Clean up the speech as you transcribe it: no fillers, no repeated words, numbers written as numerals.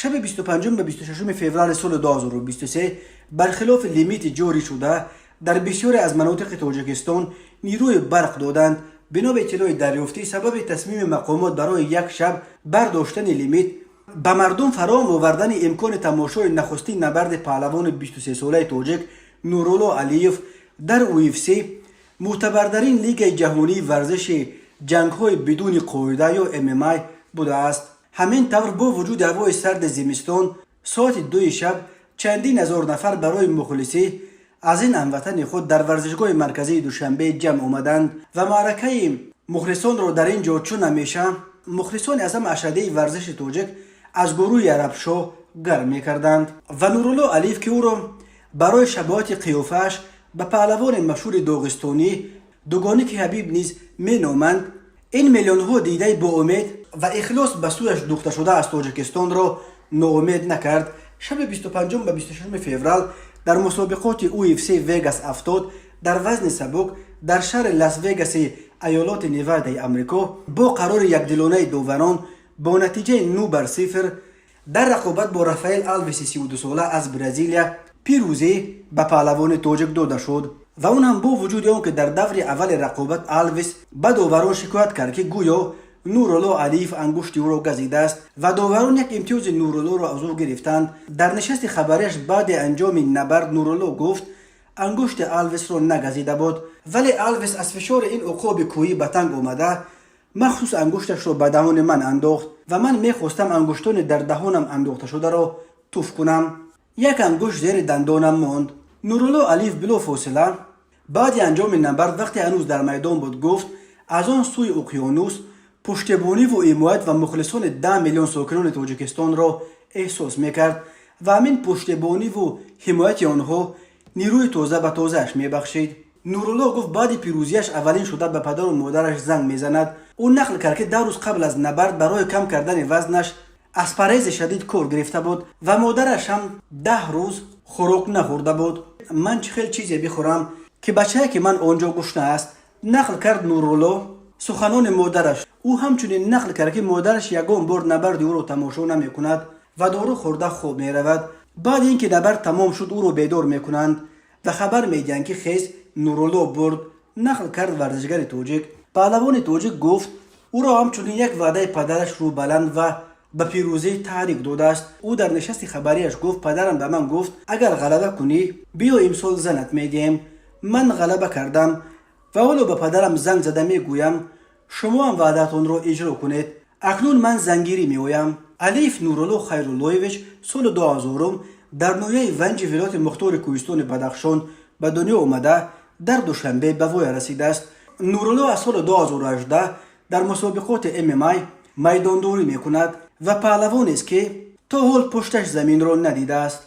شب 25 به 26 فوریه سال 2023 برخلاف لیمیت جاری شده در بسیاری از مناطق تاجیکستان نیروی برق دادند. بنا به اطلاع دریافتی سبب تصمیم مقامات برای یک شب برداشتن لیمیت به مردم فراهم آوردن امکان تماشای نخستین نبرد پهلوان 23 ساله تاجیک نورالله علیف در UFC، معتبرترین لیگ جهانی ورزش جنگ‌های بدون قاعده یا MMA بوده است. همین طور با وجود هوای سرد زمستان ساعت 2 شب چندین هزار نفر برای مخلصی از این هموطن خود در ورزشگاه مرکزی دوشنبه جمع آمدند و معرکه مخلصان را در اینجا چون همیشه مخلصان اعظم اشده ورزش تاجیک از گروه عربشاه گرم می‌کردند و نورالله علیف که او را برای شباهت قیافه‌اش به پهلوان مشهور داغستانی دوگانی که حبیب نیز می‌نامند، این میلیون‌ها دیده با امید و اخلاص به سویش دوخته شده از تاجیکستان را ناامید نکرد. شب 25 به 26 فوریه در مسابقات UFC وگاس 70 در وزن سبک در شهر لاس وگاس ایالات نیوادا آمریکا با قرار یکدلانه داوران با نتیجه 9-0 در رقابت با رافائل آلویس 32 ساله از برزیل پیروزی به پهلوان تاجیک داده شد و اون هم با وجود اون که در دور اول رقابت آلویس به داوران شکایت کرد که گویا نورالله علیف انگشت او را گزیده است و داوران یک امتیاز نورالله را از او گرفتند. در نشست خبریش بعد انجام نبرد نورالله گفت انگشت آلویس را نگزیده بود، ولی آلویس از فشار این عقاب کوهی به تنگ آمده مخصوص انگشتش را به دهان من انداخت و من میخواستم انگشتان در دهانم انداخته شده را توف کنم. یک انگشت زیر دندانم ماند. نورالله علیف بلافاصله بعد انجام نبرد وقتی هنوز در میدان بود گفت از آن سوی اقیانوس پشتیبانی و حمایت و مخلصان 10 میلیون ساکنان تاجیکستان را احساس میکرد و همین پشتیبانی و حمایت آنها نیروی تازه به تازهش میبخشید. نورالله گفت بعد پیروزیش اولین شده به پدر و مادرش زنگ میزند. او نقل کرد که 2 روز قبل از نبرد برای کم کردن وزنش از پرهیز شدید کار گرفته بود و مادرش هم 10 روز خوراک نخورده بود. من چه خیلی چیزی بخورم که بچه‌ای که من آنجا گشنه است، نقل کرد نورالله سخنان مادرش. او همچنین نقل کرد که مادرش یگان بار نبرد او را تماشا نمی کند و دارو خورده خواب می رود. بعد اینکه نبرد تمام شد او را بیدار می کنند و خبر می دهند که خیز نورالله برد. نقل کرد ورزشگر تاجیک. پهلوان تاجیک گفت او را همچنین یک وعده پدرش رو بلند و به پیروزی تحریک داده است. او در نشست خبریش گفت پدرم به من گفت اگر غلبه کنی بیا امسال زنت می دیم. من غلبه کردم و حالا به پدرم زنگ زده می گویم شما هم وعدتون رو اجرا کنید. اکنون من زنگیری می آیم. علیف نورالله خیراللهویچ سال 2000 در ناحیه ونج ولایت مختار کوهستان بدخشان به دنیا آمده در دوشنبه به وای رسیده است. نورالله از سال 2018 در مسابقات MMA میدانداری می کند و پهلوانی است که تا حال پشتش زمین را ندیده است.